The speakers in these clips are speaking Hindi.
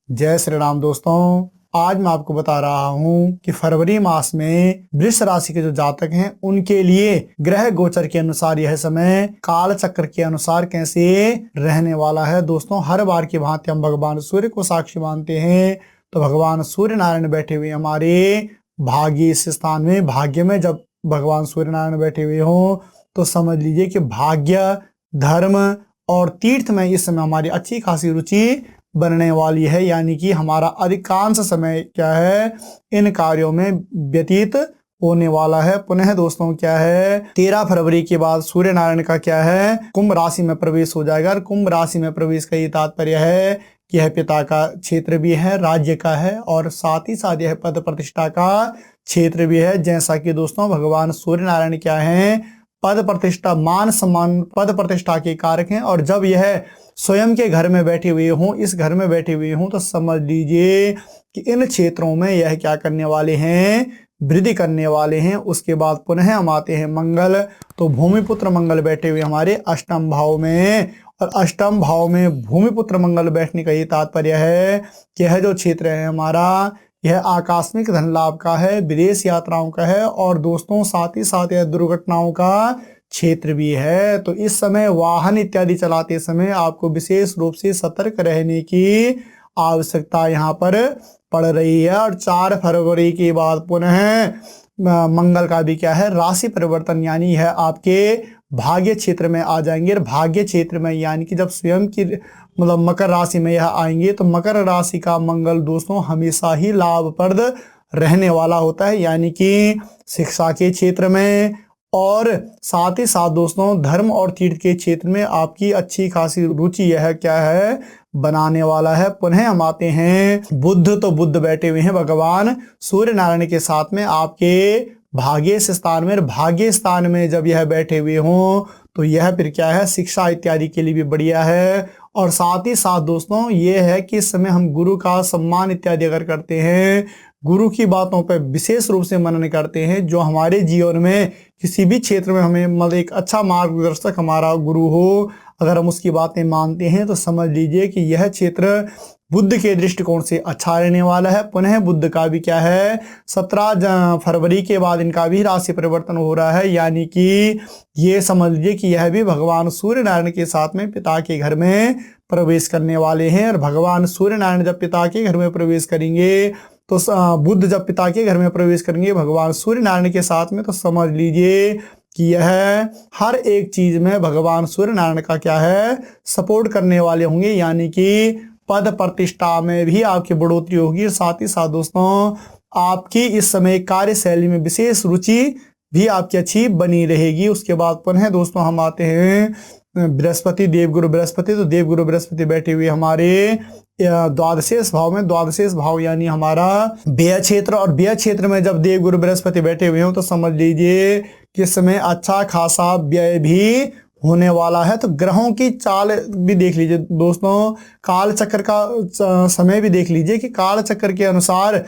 जय श्री राम दोस्तों। आज मैं आपको बता रहा हूं कि फरवरी मास में वृष राशि के जो जातक हैं उनके लिए ग्रह गोचर के अनुसार यह समय काल चक्र के अनुसार कैसे रहने वाला है। दोस्तों, हर बार की भांति हम भगवान सूर्य को साक्षी मानते हैं, तो भगवान सूर्य नारायण बैठे हुए हमारे भाग्य इस स्थान में, भाग्य में जब भगवान सूर्य नारायण बैठे हुए हों तो समझ लीजिए कि भाग्य, धर्म और तीर्थ में इस समय हमारी अच्छी खासी रुचि बनने वाली है। यानी कि हमारा अधिकांश समय क्या है, इन कार्यों में व्यतीत होने वाला है। पुनः दोस्तों क्या है, 13 फरवरी के बाद सूर्य नारायण का क्या है, कुंभ राशि में प्रवेश हो जाएगा। और कुंभ राशि में प्रवेश का ये तात्पर्य है कि यह पिता का क्षेत्र भी है, राज्य का है, और साथ ही साथ यह पद प्रतिष्ठा का क्षेत्र भी है। जैसा कि दोस्तों भगवान सूर्य नारायण क्या है, पद प्रतिष्ठा, मान सम्मान, पद प्रतिष्ठा के कारक हैं। और जब यह स्वयं के घर में बैठे हुए हों, इस घर में बैठे हुए हों, तो समझ लीजिए कि इन क्षेत्रों में यह क्या करने वाले हैं, वृद्धि करने वाले हैं। उसके बाद पुनः हम आते हैं मंगल। तो भूमिपुत्र मंगल बैठे हुए हमारे अष्टम भाव में, और अष्टम भाव में भूमिपुत्र मंगल बैठने का ये तात्पर्य है कि यह जो क्षेत्र है हमारा, यह आकस्मिक धन लाभ का है, विदेश यात्राओं का है, और दोस्तों साथ ही साथ यह दुर्घटनाओं का क्षेत्र भी है। तो इस समय वाहन इत्यादि चलाते समय आपको विशेष रूप से सतर्क रहने की आवश्यकता यहाँ पर पड़ रही है। और 4 फरवरी के बाद पुनः मंगल का भी क्या है, राशि परिवर्तन, यानी यह आपके भाग्य क्षेत्र में आ जाएंगे। और भाग्य क्षेत्र में यानी कि जब स्वयं की मतलब मकर राशि में यह आएंगे, तो मकर राशि का मंगल दोस्तों हमेशा ही लाभप्रद रहने वाला होता है। यानी कि शिक्षा के क्षेत्र में, और साथ ही साथ दोस्तों धर्म और तीर्थ के क्षेत्र में आपकी अच्छी खासी रुचि यह क्या है, बनाने वाला है। पुनः हम आते हैं बुध। तो बुध बैठे हुए हैं भगवान सूर्य नारायण के साथ में आपके भाग्य स्थान में। भाग्य स्थान में जब यह बैठे हुए हों तो यह फिर क्या है, शिक्षा इत्यादि के लिए भी बढ़िया है। और साथ ही साथ दोस्तों ये है कि इस समय हम गुरु का सम्मान इत्यादि अगर करते हैं, गुरु की बातों पर विशेष रूप से मनन करते हैं, जो हमारे जीवन में किसी भी क्षेत्र में हमें मतलब एक अच्छा मार्गदर्शक हमारा गुरु हो, अगर हम उसकी बातें मानते हैं, तो समझ लीजिए कि यह क्षेत्र बुद्ध के दृष्टिकोण से अच्छा रहने वाला है। पुनः बुद्ध का भी क्या है, 17 फरवरी के बाद इनका भी राशि परिवर्तन हो रहा है। यानी कि ये समझ लीजिए कि यह भी भगवान सूर्य नारायण के साथ में पिता के घर में प्रवेश करने वाले हैं। और भगवान सूर्य नारायण जब पिता के घर में प्रवेश करेंगे, तो बुद्ध जब पिता के घर में प्रवेश करेंगे भगवान सूर्य नारायण के साथ में, तो समझ लीजिए कि यह हर एक चीज में भगवान सूर्य नारायण का क्या है, सपोर्ट करने वाले होंगे। यानी कि पद प्रतिष्ठा में भी आपकी बढ़ोतरी होगी। और साथ ही साथ दोस्तों आपकी इस समय कार्यशैली में विशेष रुचि भी आपकी अच्छी बनी रहेगी। उसके बाद पुनः दोस्तों हम आते हैं बृहस्पति, देवगुरु बृहस्पति। तो देवगुरु बृहस्पति बैठे हुए हमारे द्वादशेष भाव में। द्वादशेष भाव यानी हमारा व्यय क्षेत्र, और व्यय क्षेत्र में जब देवगुरु बृहस्पति बैठे हुए हो तो समझ लीजिए कि इस समय अच्छा खासा व्यय भी होने वाला है। तो ग्रहों की चाल भी देख लीजिए दोस्तों, काल चक्र का समय भी देख लीजिए कि काल चक्र के अनुसार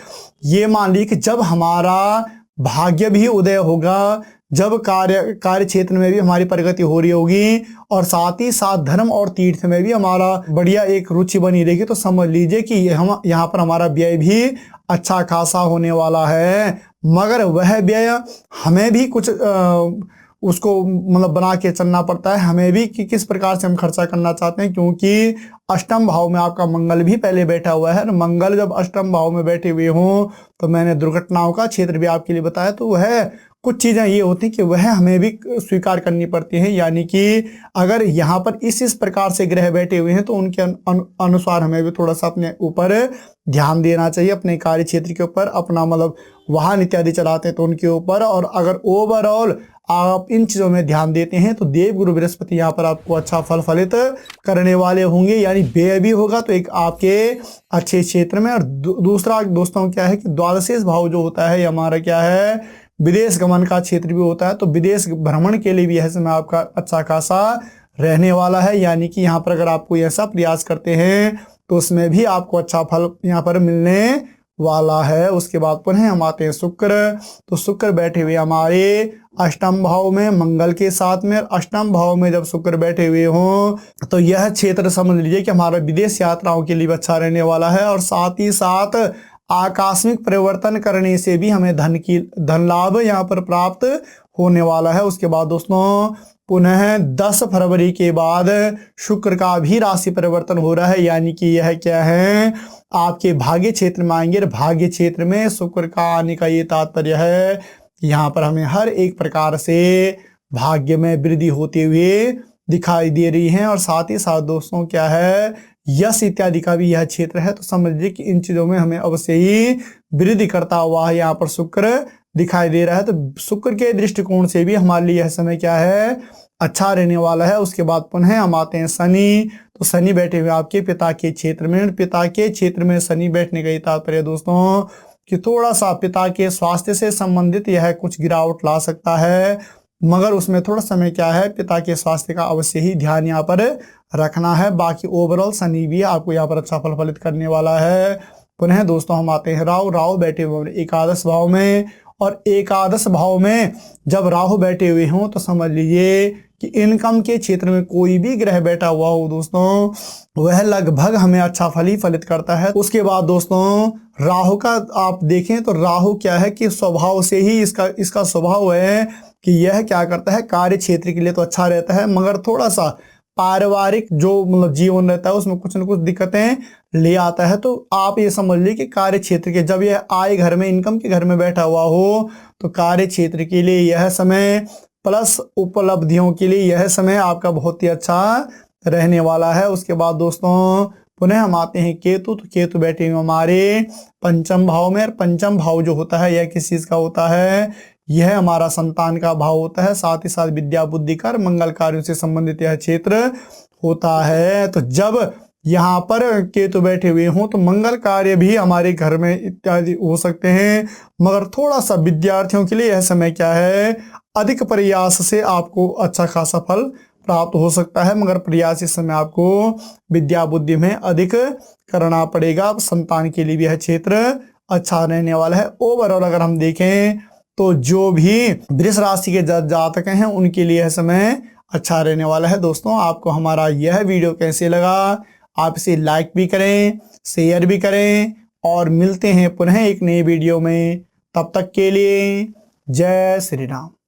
ये मान लीजिए कि जब हमारा भाग्य भी उदय होगा, जब कार्य क्षेत्र में भी हमारी प्रगति हो रही होगी, और साथ ही साथ धर्म और तीर्थ में भी हमारा बढ़िया एक रुचि बनी रहेगी, तो समझ लीजिए कि हम यहाँ पर हमारा व्यय भी अच्छा खासा होने वाला है। मगर वह व्यय हमें भी कुछ उसको मतलब बना के चलना पड़ता है, हमें भी कि किस प्रकार से हम खर्चा करना चाहते हैं, क्योंकि अष्टम भाव में आपका मंगल भी पहले बैठा हुआ है। मंगल जब अष्टम भाव में बैठे हुए हों, तो मैंने दुर्घटनाओं का क्षेत्र भी आपके लिए बताया, तो वह कुछ चीजें ये होती हैं कि वह हमें भी स्वीकार करनी पड़ती हैं। यानी कि अगर यहाँ पर इस प्रकार से ग्रह बैठे हुए हैं, तो उनके अनुसार हमें भी थोड़ा सा अपने ऊपर ध्यान देना चाहिए, अपने कार्य क्षेत्र के ऊपर, अपना मतलब वाहन इत्यादि चलाते हैं तो उनके ऊपर। और अगर ओवरऑल आप इन चीजों में ध्यान देते हैं तो देव गुरु बृहस्पति यहाँ पर आपको अच्छा फल फलित करने वाले होंगे। यानी व्यय भी होगा तो एक आपके अच्छे क्षेत्र में। और दूसरा दोस्तों क्या है कि द्वादशेष भाव जो होता है हमारा क्या है, विदेश गमन का क्षेत्र भी होता है। तो विदेश भ्रमण के लिए भी यह समय आपका अच्छा खासा रहने वाला है। यानी कि यहाँ पर अगर आप कोई ऐसा प्रयास करते हैं तो उसमें भी आपको अच्छा फल यहाँ पर मिलने वाला है। उसके बाद पुनः हम आते हैं शुक्र। तो शुक्र बैठे हुए हमारे अष्टम भाव में मंगल के साथ में। अष्टम भाव में जब शुक्र बैठे हुए हों तो यह क्षेत्र समझ लीजिए कि हमारा विदेश यात्राओं के लिए अच्छा रहने वाला है, और साथ ही साथ आकस्मिक परिवर्तन करने से भी हमें धन लाभ यहाँ पर प्राप्त होने वाला है। उसके बाद दोस्तों पुनः 10 फरवरी के बाद शुक्र का भी राशि परिवर्तन हो रहा है, यानी कि यह क्या है, आपके भाग्य क्षेत्र में आएंगे। भाग्य क्षेत्र में शुक्र का आने का ये तात्पर्य है कि यहाँ पर हमें हर एक प्रकार से भाग्य में वृद्धि होते हुए दिखाई दे रही है। और साथ ही साथ दोस्तों क्या है, यश इत्यादि का भी यह क्षेत्र है। तो समझ लीजिए कि इन चीजों में हमें अवश्य ही वृद्धि करता हुआ यहाँ पर शुक्र दिखाई दे रहा है। तो शुक्र के दृष्टिकोण से भी हमारे लिए यह समय क्या है, अच्छा रहने वाला है। उसके बाद पुनः हम आते हैं शनि। तो शनि बैठे हुए आपके पिता के क्षेत्र में। पिता के क्षेत्र में शनि बैठने का ये तात्पर्य दोस्तों कि थोड़ा सा पिता के स्वास्थ्य से संबंधित यह कुछ गिरावट ला सकता है, मगर उसमें थोड़ा समय क्या है, पिता के स्वास्थ्य का अवश्य ही ध्यान यहाँ पर रखना है। बाकी ओवरऑल शनि भी आपको यहाँ पर अच्छा फल फलित करने वाला है। पुनः दोस्तों हम आते हैं राहु। राहु बैठे हुए एकादश भाव में, और एकादश भाव में जब राहु बैठे हुए हों तो समझ लीजिए कि इनकम के क्षेत्र में कोई भी ग्रह बैठा हुआ हो दोस्तों, वह लगभग हमें अच्छा फल ही फलित करता है। उसके बाद दोस्तों राहु का आप देखें तो राहु क्या है कि स्वभाव से ही इसका स्वभाव है कि यह क्या करता है, कार्य क्षेत्र के लिए तो अच्छा रहता है, मगर थोड़ा सा पारिवारिक जो मतलब जीवन रहता है उसमें कुछ न कुछ दिक्कतें ले आता है। तो आप ये समझ लीजिए कि कार्य क्षेत्र के जब यह आय घर में, इनकम के घर में बैठा हुआ हो तो कार्य क्षेत्र के लिए यह समय प्लस उपलब्धियों के लिए यह समय आपका बहुत ही अच्छा रहने वाला है। उसके बाद दोस्तों पुनः हम आते हैं केतु। तो केतु बैठे हुए हमारे पंचम भाव में। और पंचम भाव जो होता है यह किस चीज का होता है, यह हमारा संतान का भाव होता है। साथ ही साथ विद्या बुद्धि कर मंगल कार्यों से संबंधित यह क्षेत्र होता है। तो जब यहाँ पर केतु बैठे हुए हों तो मंगल कार्य भी हमारे घर में इत्यादि हो सकते हैं, मगर थोड़ा सा विद्यार्थियों के लिए यह समय क्या है, अधिक प्रयास से आपको अच्छा खासा फल प्राप्त हो सकता है, मगर प्रयास इस समय आपको विद्या बुद्धि में अधिक करना पड़ेगा। संतान के लिए भी यह क्षेत्र अच्छा रहने वाला है। ओवरऑल अगर हम देखें तो जो भी वृष राशि के जातक हैं उनके लिए यह समय अच्छा रहने वाला है। दोस्तों आपको हमारा यह वीडियो कैसे लगा, आप इसे लाइक भी करें, शेयर भी करें, और मिलते हैं पुनः एक नए वीडियो में। तब तक के लिए जय श्री राम।